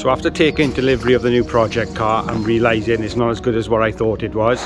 So after taking delivery of the new project car, I'm realising it's not as good as what I thought it was.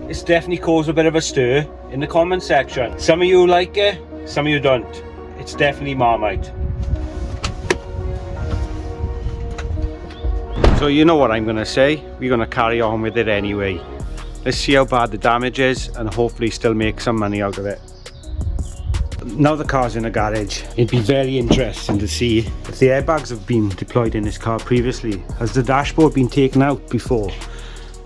It's definitely caused a bit of a stir in the comment section. Some of you like it, some of you don't. It's definitely Marmite. So you know what I'm going to say, we're going to carry on with it anyway. Let's see how bad the damage is and hopefully still make some money out of it. Now the car's in a garage, it'd be very interesting to see if the airbags have been deployed in this car previously. Has the dashboard been taken out before?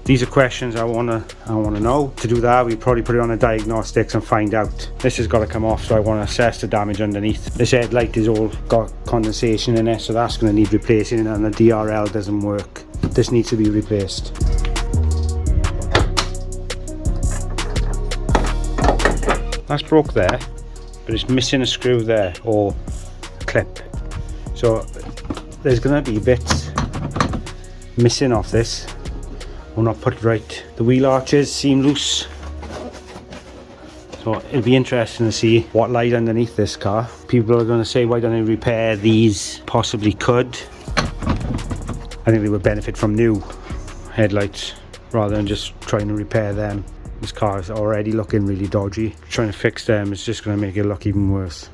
These are questions I wanna know. To do that, we probably put it on a diagnostics and find out. This has got to come off, so I want to assess the damage underneath. This headlight has all got condensation in it, so that's going to need replacing, and the DRL doesn't work. This needs to be replaced. That's broke there, but it's missing a screw there, or a clip. So there's going to be bits missing off this, or not put right. The wheel arches seem loose, so it'll be interesting to see what lies underneath this car. People are going to say, why don't they repair these? Possibly could. I think they would benefit from new headlights rather than just trying to repair them. This car is already looking really dodgy. Trying to fix them is just going to make it look even worse.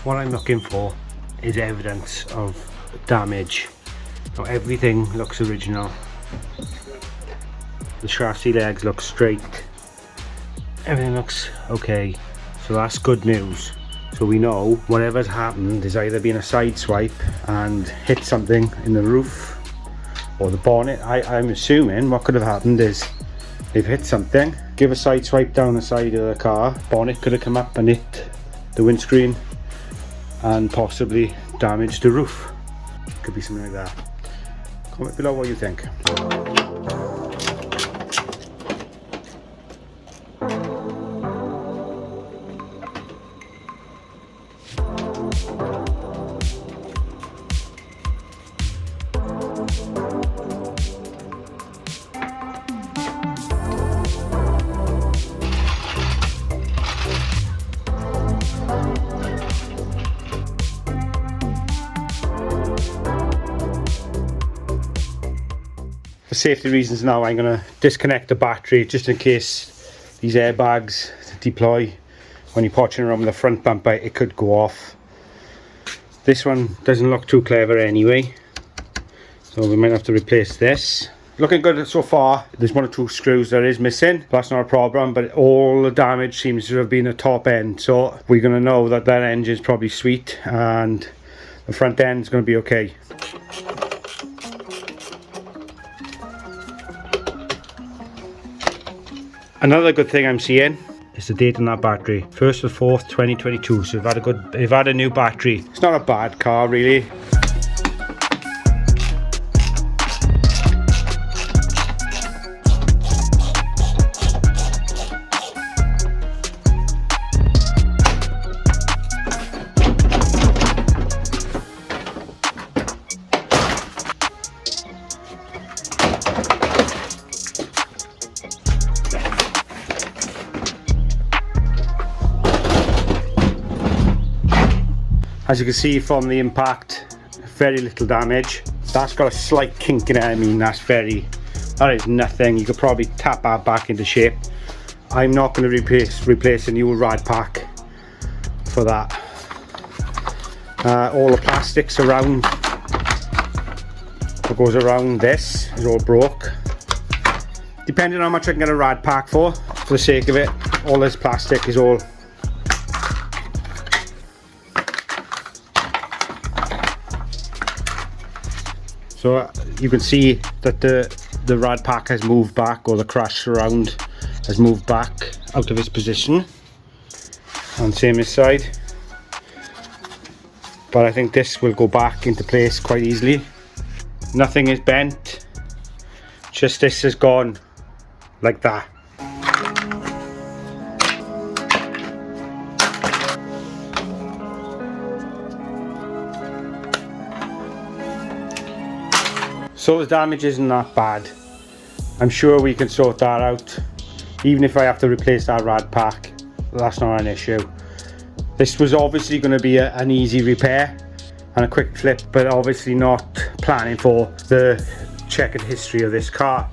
What I'm looking for is evidence of damage. Now everything looks original. The chassis legs look straight. Everything looks okay. So that's good news. So we know whatever's happened is either been a side swipe and hit something in the roof or the bonnet. I'm assuming what could have happened is they've hit something, give a side swipe down the side of the car, bonnet could have come up and hit the windscreen and possibly damage the roof. Could be something like that. Comment below what you think. For safety reasons now, I'm going to disconnect the battery just in case these airbags deploy. When you're potching around with the front bumper, it could go off. This one doesn't look too clever anyway, so we might have to replace this. Looking good so far. There's one or two screws that is missing. That's not a problem, but all the damage seems to have been the top end, so we're going to know that that engine's probably sweet and the front end is going to be okay. Another good thing I'm seeing is the date on that battery, 1st of the 4th 2022. So they've had a new battery. It's not a bad car really. As you can see from the impact very little damage. That's got a slight kink in it. I mean, that is nothing. You could probably tap that back into shape. I'm not going to replace a new rad pack for that. All the plastics around, what goes around this, is all broke. Depending on how much I can get a rad pack for the sake of it, all this plastic is all so you can see that the rad pack has moved back, or the crash surround has moved back out of its position, and same this side. But I think this will go back into place quite easily. Nothing is bent, just this has gone like that. So the damage isn't that bad. I'm sure we can sort that out. Even if I have to replace that rad pack, that's not an issue. This was obviously going to be an easy repair and a quick flip, but obviously not planning for the checkered history of this car.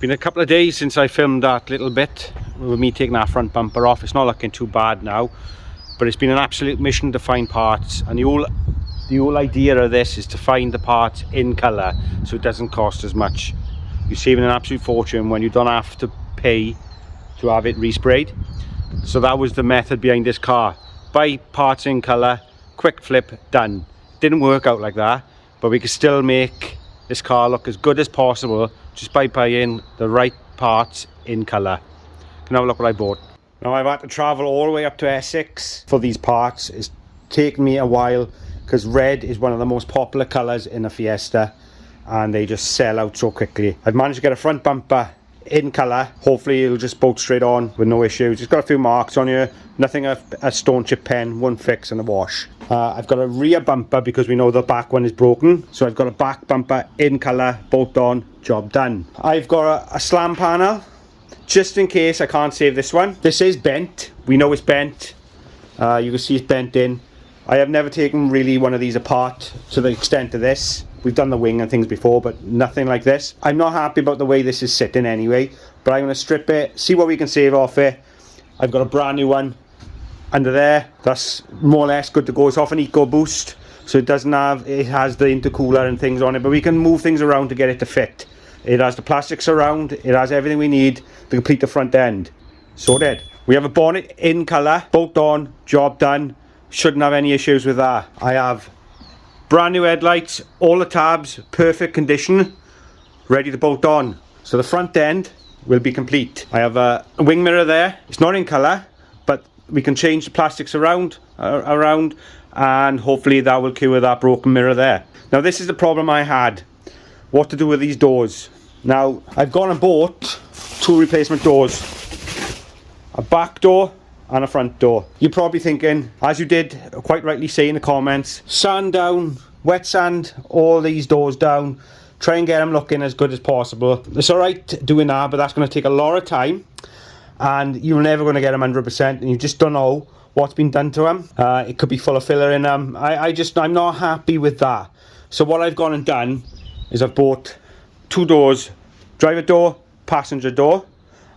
Been a couple of days since I filmed that little bit with me taking that front bumper off. It's not looking too bad now, but it's been an absolute mission to find parts, and the whole idea of this is to find the parts in colour so it doesn't cost as much. You're saving an absolute fortune when you don't have to pay to have it resprayed. So that was the method behind this car. Buy parts in colour, quick flip, done. Didn't work out like that, but we could still make this car look as good as possible just by buying the right parts in colour. Can have a look what I bought. Now I've had to travel all the way up to Essex for these parts. It's taken me a while because red is one of the most popular colours in a Fiesta and they just sell out so quickly. I've managed to get a front bumper in colour. Hopefully it'll just bolt straight on with no issues. It's got a few marks on here, nothing a stone chip pen won't fix and a wash. I've got a rear bumper because we know the back one is broken, so I've got a back bumper in colour, bolt on, job done. I've got a slam panel just in case I can't save this one. This is bent, we know it's bent, you can see it's bent in. I have never taken really one of these apart to the extent of this. We've done the wing and things before, but nothing like this. I'm not happy about the way this is sitting anyway, but I'm going to strip it, see what we can save off it. I've got a brand new one under there, that's more or less good to go. It's off an EcoBoost, so it has the intercooler and things on it, but we can move things around to get it to fit. It has the plastic surround, it has everything we need to complete the front end. Sorted. We have a bonnet in colour, bolt on, job done. Shouldn't have any issues with that. I have brand new headlights, all the tabs, perfect condition, ready to bolt on. So the front end will be complete. I have a wing mirror there. It's not in colour, but we can change the plastics around and hopefully that will cure that broken mirror there. Now this is the problem I had. What to do with these doors. Now I've gone and bought two replacement doors. A back door and a front door. You're probably thinking, as you did quite rightly say in the comments, sand down, wet sand all these doors down, try and get them looking as good as possible. It's alright doing that, but that's going to take a lot of time and you're never going to get them 100% and you just don't know what's been done to them. It could be full of filler in them. I'm not happy with that. So what I've gone and done is I've bought two doors, driver door, passenger door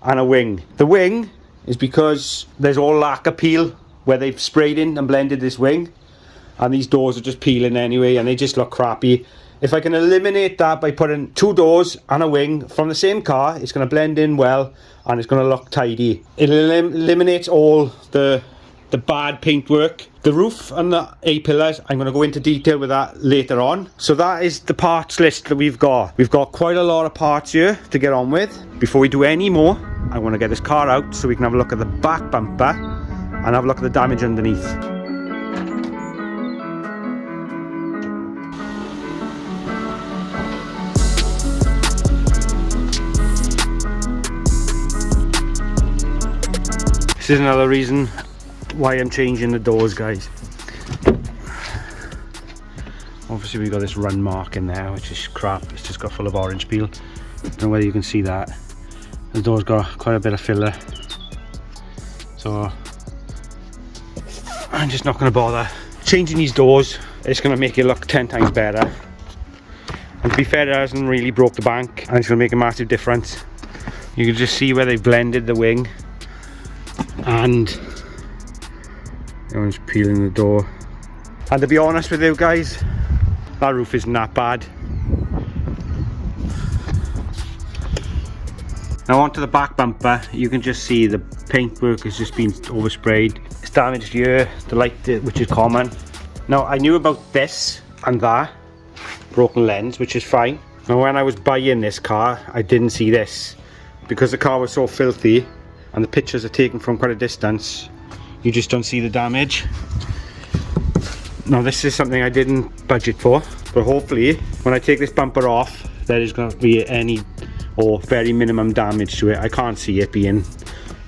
and a wing. The wing is because there's all lacquer peel where they've sprayed in and blended this wing and these doors are just peeling anyway and they just look crappy. If I can eliminate that by putting two doors and a wing from the same car, it's going to blend in well and it's going to look tidy. It eliminates all the bad paintwork. The roof and the A-pillars, I'm going to go into detail with that later on. So that is the parts list that we've got. We've got quite a lot of parts here to get on with. Before we do any more, I want to get this car out so we can have a look at the back bumper and have a look at the damage underneath. This is another reason why I'm changing the doors, guys. Obviously we've got this run mark in there, which is crap. It's just got full of orange peel. Don't know whether you can see that. The door's got quite a bit of filler, so I'm just not going to bother. Changing these doors, it's going to make it look 10 times better. And to be fair, it hasn't really broke the bank, and it's going to make a massive difference. You can just see where they've blended the wing, and I'm just peeling the door. And to be honest with you guys, that roof isn't that bad. Now onto the back bumper, you can just see the paintwork has just been oversprayed. It's damaged here, the light, which is common. Now I knew about this and that, broken lens, which is fine. Now when I was buying this car, I didn't see this. Because the car was so filthy and the pictures are taken from quite a distance, you just don't see the damage. Now this is something I didn't budget for, but hopefully when I take this bumper off, there is going to be any or very minimum damage to it. I can't see it being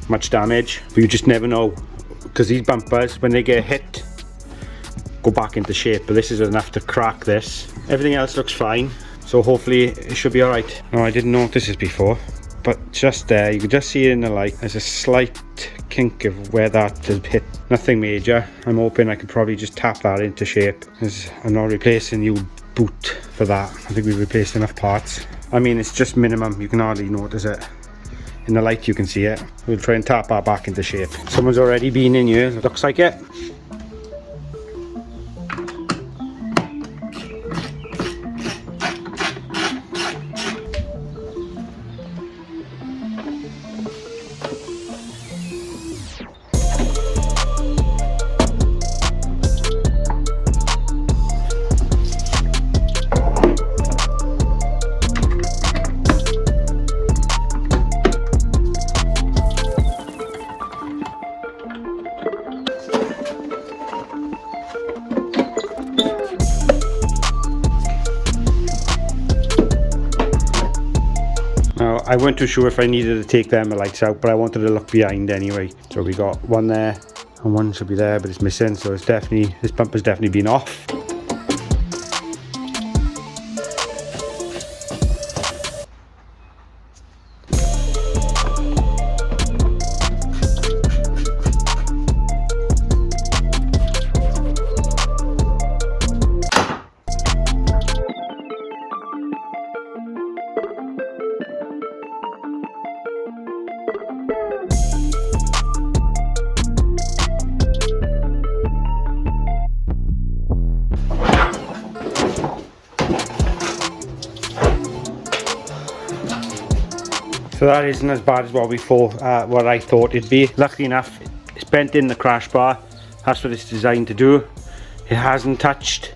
much damage, but you just never know, because these bumpers, when they get hit, go back into shape, but this is enough to crack this. Everything else looks fine, so hopefully it should be alright. Now I didn't notice this before, but just there, you can just see it in the light, there's a slight kink of where that has hit. Nothing major. I'm hoping I could probably just tap that into shape, because I'm not replacing new boot for that. I think we've replaced enough parts. I mean, it's just minimum, you can hardly notice it. In the light you can see it. We'll try and tap that back into shape. Someone's already been in here, looks like it. Now, I weren't too sure if I needed to take them lights out, but I wanted to look behind anyway. So we got one there, and one should be there, but it's missing, so it's definitely, this bumper's definitely been off. So that isn't as bad as what I thought it'd be. Luckily enough, it's bent in the crash bar. That's what it's designed to do. It hasn't touched,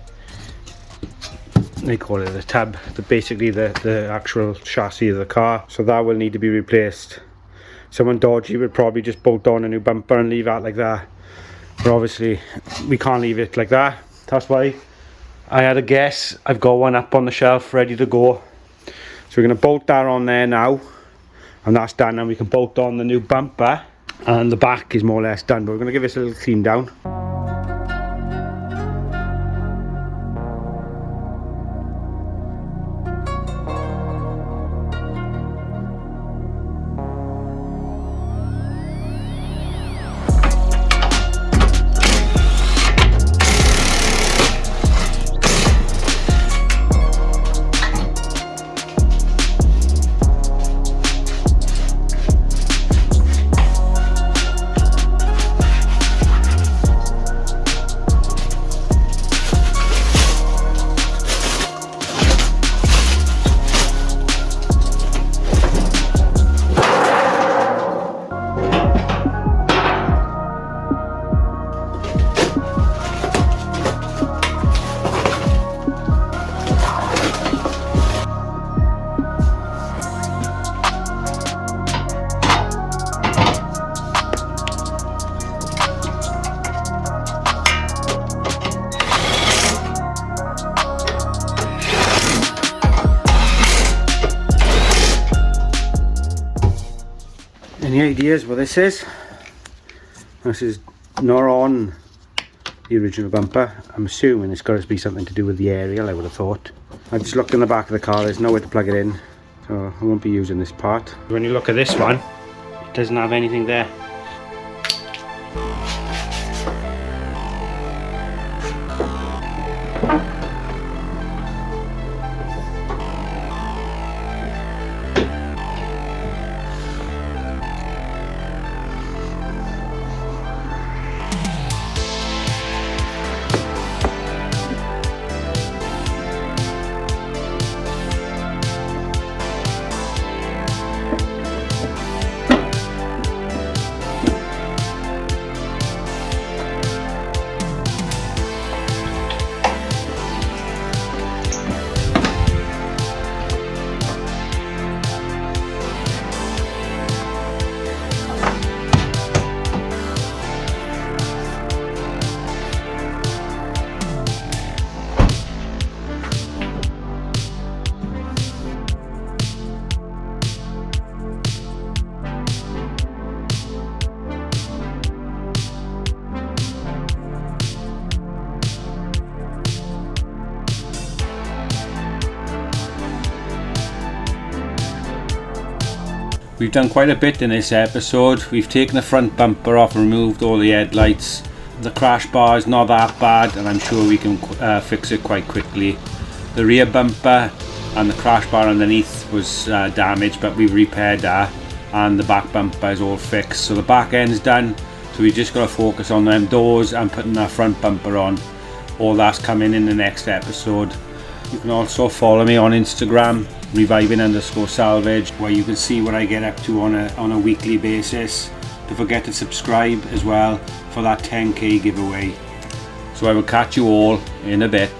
they call it the tub, basically the actual chassis of the car. So that will need to be replaced. Someone dodgy would probably just bolt on a new bumper and leave that like that. But obviously, we can't leave it like that. That's why I had a guess. I've got one up on the shelf ready to go. So we're going to bolt that on there now. And that's done, and we can bolt on the new bumper, and the back is more or less done, but we're going to give this a little clean down. Any ideas what this is? This is not on the original bumper. I'm assuming it's got to be something to do with the aerial, I would have thought. I just looked in the back of the car, there's nowhere to plug it in, so I won't be using this part. When you look at this one, it doesn't have anything there. We've done quite a bit in this episode. We've taken the front bumper off, removed all the headlights. The crash bar is not that bad, and I'm sure we can fix it quite quickly. The rear bumper and the crash bar underneath was damaged, but we've repaired that, and the back bumper is all fixed. So the back end's done, so we just got to focus on them doors and putting that front bumper on. All that's coming in the next episode. You can also follow me on Instagram, reviving_salvage, where you can see what I get up to on a weekly basis. Don't forget to subscribe as well for that 10k giveaway. So I will catch you all in a bit.